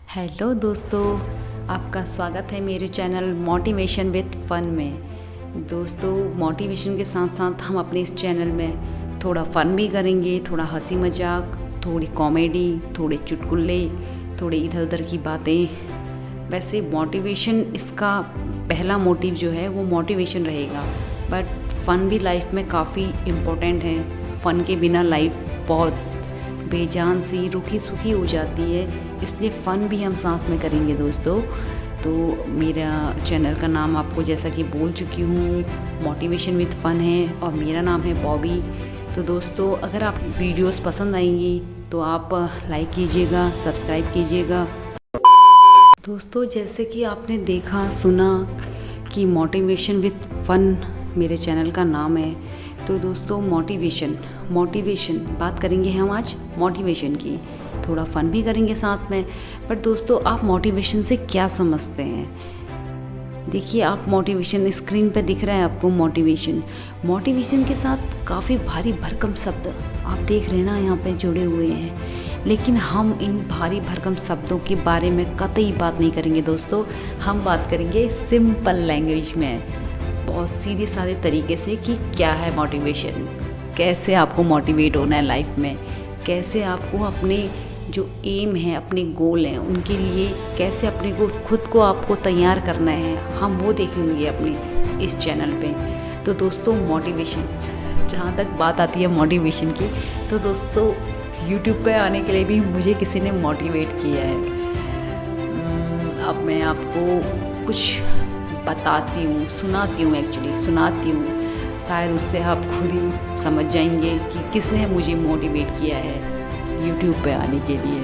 Hello दोस्तों, आपका स्वागत है मेरे चैनल मोटिवेशन विद फन में। दोस्तों, मोटिवेशन के साथ साथ हम अपने इस चैनल में थोड़ा फ़न भी करेंगे, थोड़ा हंसी मजाक, थोड़ी कॉमेडी, थोड़े चुटकुले, थोड़े इधर उधर की बातें। वैसे मोटिवेशन, इसका पहला मोटिव जो है वो मोटिवेशन रहेगा, बट फ़न भी लाइफ में काफ़ी इम्पोर्टेंट है। फ़न के बिना लाइफ बहुत बेजान सी रूखी सूखी हो जाती है, इसलिए फ़न भी हम साथ में करेंगे दोस्तों। तो मेरा चैनल का नाम आपको जैसा कि बोल चुकी हूँ, मोटिवेशन विद फ़न है और मेरा नाम है बॉबी। तो दोस्तों, अगर आप वीडियोस पसंद आएंगी तो आप लाइक कीजिएगा, सब्सक्राइब कीजिएगा। दोस्तों, जैसे कि आपने देखा सुना कि मोटिवेशन विद फ़न मेरे चैनल का नाम है। तो दोस्तों, मोटिवेशन बात करेंगे हम आज मोटिवेशन की, थोड़ा फ़न भी करेंगे साथ में। पर दोस्तों, आप मोटिवेशन से क्या समझते हैं? देखिए, आप मोटिवेशन स्क्रीन पे दिख रहा है आपको। मोटिवेशन के साथ काफ़ी भारी भरकम शब्द आप देख रहे हैं ना, यहाँ पे जुड़े हुए हैं। लेकिन हम इन भारी भरकम शब्दों के बारे में कतई बात नहीं करेंगे दोस्तों। हम बात करेंगे सिंपल लैंग्वेज में, बहुत सीधे साधे तरीके से कि क्या है मोटिवेशन, कैसे आपको मोटिवेट होना है लाइफ में, कैसे आपको अपने जो एम है, अपने गोल हैं, उनके लिए कैसे अपने को खुद को आपको तैयार करना है, हम वो देखेंगे अपने इस चैनल पे। तो दोस्तों, मोटिवेशन, जहाँ तक बात आती है मोटिवेशन की, तो दोस्तों यूट्यूब पे आने के लिए भी मुझे किसी ने मोटिवेट किया है। अब मैं आपको कुछ बताती हूँ, सुनाती हूँ, शायद उससे आप खुद ही समझ जाएंगे कि किसने मुझे मोटिवेट किया है यूट्यूब पे आने के लिए।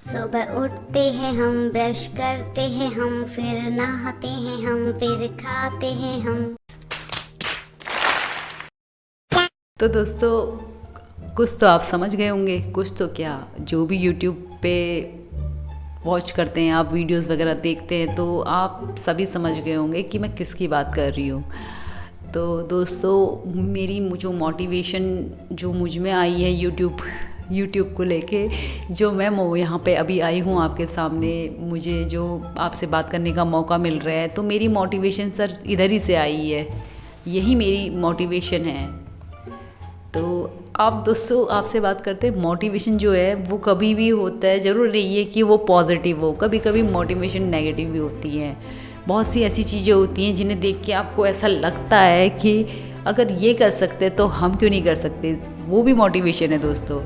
सुबह उठते हैं हम, ब्रश करते हैं हम, फिर नहाते हैं हम, फिर खाते हैं हम। तो दोस्तों, कुछ तो आप समझ गए होंगे, कुछ तो क्या, जो भी यूट्यूब पे वॉच करते हैं, आप वीडियोस वगैरह देखते हैं, तो आप सभी समझ गए होंगे कि मैं किसकी बात कर रही हूँ। तो दोस्तों, मेरी जो मोटिवेशन जो मुझ में आई है यूट्यूब को लेके, जो मैं यहाँ पे अभी आई हूँ आपके सामने, मुझे जो आपसे बात करने का मौका मिल रहा है, तो मेरी मोटिवेशन सर इधर ही से आई है, यही मेरी मोटिवेशन है। तो आप दोस्तों, आपसे बात करते हैं, मोटिवेशन जो है वो कभी भी होता है, ज़रूर नहीं है कि वो पॉजिटिव हो, कभी कभी मोटिवेशन नेगेटिव भी होती है। बहुत सी ऐसी चीज़ें होती हैं जिन्हें देख के आपको ऐसा लगता है कि अगर ये कर सकते तो हम क्यों नहीं कर सकते, वो भी मोटिवेशन है दोस्तों।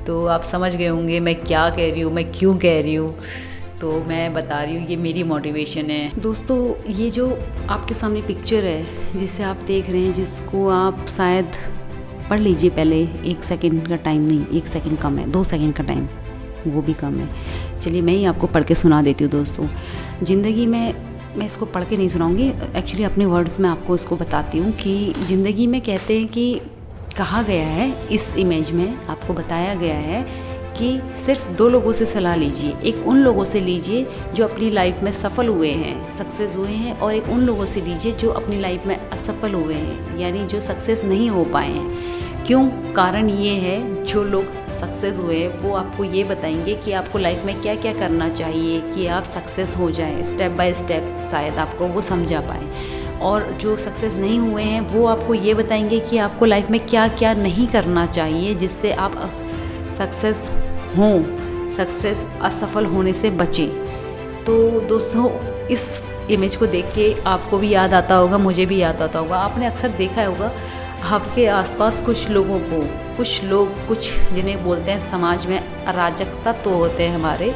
तो आप समझ गए होंगे मैं क्या कह रही हूँ, मैं क्यों कह रही हूँ। तो मैं बता रही हूँ, ये मेरी मोटिवेशन है दोस्तों। ये जो आपके सामने पिक्चर है जिसे आप देख रहे हैं, जिसको आप शायद पढ़ लीजिए पहले, 1 सेकंड का टाइम, नहीं 1 सेकंड कम है, 2 सेकंड का टाइम, वो भी कम है। चलिए मैं ही आपको पढ़ के सुना देती हूँ दोस्तों। ज़िंदगी में, मैं इसको पढ़ के नहीं सुनाऊंगी, एक्चुअली अपने वर्ड्स में आपको इसको बताती हूँ कि ज़िंदगी में कहते हैं कि कहा गया है, इस इमेज में आपको बताया गया है कि सिर्फ 2 लोगों से सलाह लीजिए। एक उन लोगों से लीजिए जो अपनी लाइफ में सफल हुए हैं, सक्सेस हुए हैं, और एक उन लोगों से लीजिए जो अपनी लाइफ में असफल हुए हैं, यानी जो सक्सेस नहीं हो पाए हैं। क्यों? कारण ये है, जो लोग सक्सेस हुए हैं वो आपको ये बताएंगे कि आपको लाइफ में क्या क्या करना चाहिए कि आप सक्सेस हो जाएं, स्टेप बाय स्टेप शायद आपको वो समझा पाएँ। और जो सक्सेस नहीं हुए हैं वो आपको ये बताएंगे कि आपको लाइफ में क्या क्या नहीं करना चाहिए जिससे आप सक्सेस हों, सक्सेस असफल होने से बचें। तो दोस्तों, इस इमेज को देख के आपको भी याद आता होगा, मुझे भी याद आता होगा। आपने अक्सर देखा होगा आपके आसपास कुछ लोगों को, कुछ लोग, कुछ जिन्हें बोलते हैं समाज में अराजक तत्व होते हैं हमारे,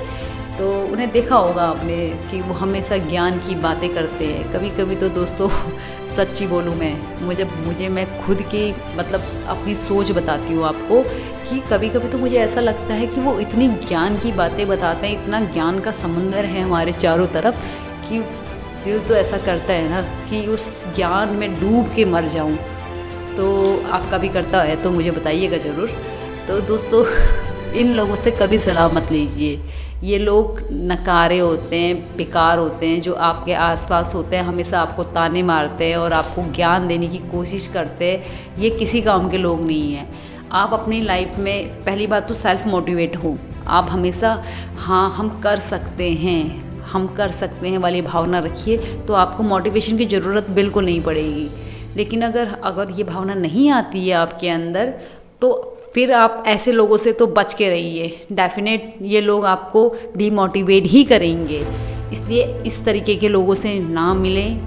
तो उन्हें देखा होगा आपने कि वो हमेशा ज्ञान की बातें करते हैं। कभी कभी तो दोस्तों, सच्ची बोलूँ मैं खुद की मतलब अपनी सोच बताती हूँ आपको कि कभी कभी तो मुझे ऐसा लगता है कि वो इतनी ज्ञान की बातें बताते हैं, इतना ज्ञान का समंदर है हमारे चारों तरफ, कि दिल तो ऐसा करता है ना कि उस ज्ञान में डूब के मर जाऊँ। तो आपका भी करता है तो मुझे बताइएगा ज़रूर। तो दोस्तों, इन लोगों से कभी सलाह मत लीजिए। ये लोग नकारे होते हैं, बेकार होते हैं, जो आपके आसपास होते हैं, हमेशा आपको ताने मारते हैं और आपको ज्ञान देने की कोशिश करते हैं। ये किसी काम के लोग नहीं हैं। आप अपनी लाइफ में पहली बात तो सेल्फ मोटिवेट हो, आप हमेशा हाँ हम कर सकते हैं वाली भावना रखिए, तो आपको मोटिवेशन की ज़रूरत बिल्कुल नहीं पड़ेगी। लेकिन अगर ये भावना नहीं आती है आपके अंदर, तो फिर आप ऐसे लोगों से तो बच के रहिए। डेफिनेट ये लोग आपको डीमोटिवेट ही करेंगे, इसलिए इस तरीके के लोगों से ना मिलें,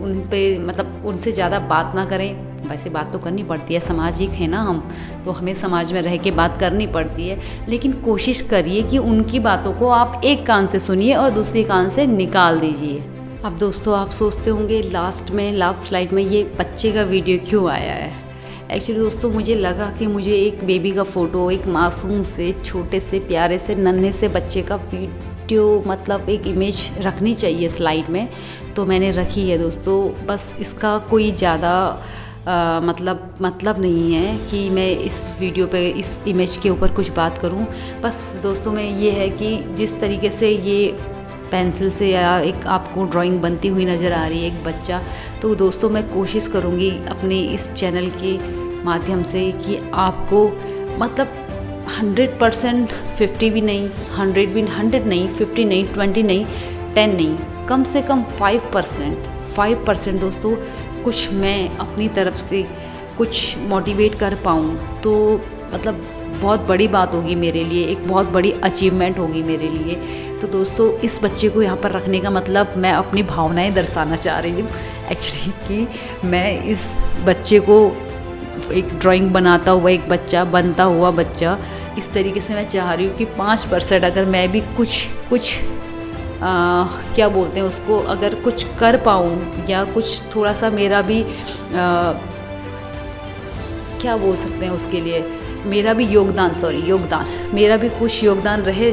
उन पे मतलब उनसे ज़्यादा बात ना करें। वैसे बात तो करनी पड़ती है, सामाजिक है ना हम, तो हमें समाज में रह के बात करनी पड़ती है, लेकिन कोशिश करिए कि उनकी बातों को आप एक कान से सुनिए और दूसरी कान से निकाल दीजिए। अब दोस्तों आप सोचते होंगे लास्ट स्लाइड में ये बच्चे का वीडियो क्यों आया है। एक्चुअली दोस्तों मुझे लगा कि मुझे एक बेबी का फ़ोटो, एक मासूम से छोटे से प्यारे से नन्हे से बच्चे का वीडियो, मतलब एक इमेज रखनी चाहिए स्लाइड में, तो मैंने रखी है दोस्तों। बस इसका कोई ज़्यादा मतलब नहीं है कि मैं इस वीडियो पे इस इमेज के ऊपर कुछ बात करूं। बस दोस्तों में ये है कि जिस तरीके से ये पेंसिल से या एक आपको ड्राइंग बनती हुई नज़र आ रही है एक बच्चा, तो दोस्तों मैं कोशिश करूँगी अपने इस चैनल के माध्यम से कि आपको मतलब 100% 50 भी नहीं, 100 नहीं, 50 नहीं, 20 नहीं, 10 नहीं, कम से कम 5% दोस्तों कुछ मैं अपनी तरफ से कुछ मोटिवेट कर पाऊँ, तो मतलब बहुत बड़ी बात होगी मेरे लिए, एक बहुत बड़ी अचीवमेंट होगी मेरे लिए। तो दोस्तों इस बच्चे को यहाँ पर रखने का मतलब मैं अपनी भावनाएं दर्शाना चाह रही हूँ एक्चुअली, कि मैं इस बच्चे को एक ड्राइंग बनाता हुआ एक बच्चा, बनता हुआ बच्चा, इस तरीके से मैं चाह रही हूँ कि 5% अगर मैं भी कुछ क्या बोलते हैं उसको, अगर कुछ कर पाऊँ या कुछ थोड़ा सा मेरा भी क्या बोल सकते हैं उसके लिए, मेरा भी योगदान मेरा भी कुछ योगदान रहे,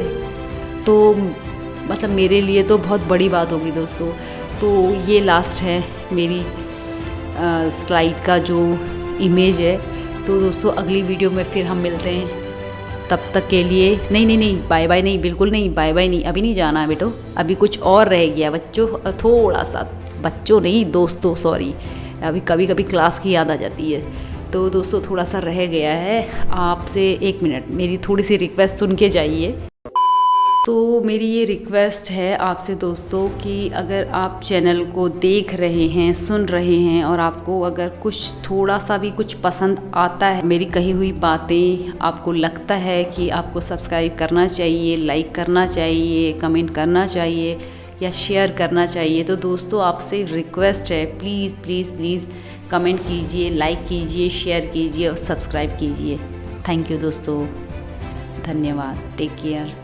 तो मतलब मेरे लिए तो बहुत बड़ी बात होगी दोस्तों। तो ये लास्ट है मेरी स्लाइड का जो इमेज है। तो दोस्तों अगली वीडियो में फिर हम मिलते हैं, तब तक के लिए नहीं बाय बाय नहीं, बिल्कुल नहीं, बाय बाय नहीं, अभी नहीं जाना है बेटो, अभी कुछ और रह गया बच्चों, थोड़ा सा, बच्चों नहीं दोस्तों, सॉरी, अभी कभी कभी क्लास की याद आ जाती है। तो दोस्तों थोड़ा सा रह गया है, आपसे 1 मिनट मेरी थोड़ी सी रिक्वेस्ट सुन के जाइए। तो मेरी ये रिक्वेस्ट है आपसे दोस्तों कि अगर आप चैनल को देख रहे हैं, सुन रहे हैं, और आपको अगर कुछ थोड़ा सा भी कुछ पसंद आता है, मेरी कही हुई बातें आपको लगता है कि आपको सब्सक्राइब करना चाहिए, लाइक करना चाहिए, कमेंट करना चाहिए या शेयर करना चाहिए, तो दोस्तों आपसे रिक्वेस्ट है, प्लीज़ प्लीज़ प्लीज़ कमेंट कीजिए, लाइक कीजिए, शेयर कीजिए और सब्सक्राइब कीजिए। थैंक यू दोस्तों, धन्यवाद, टेक केयर।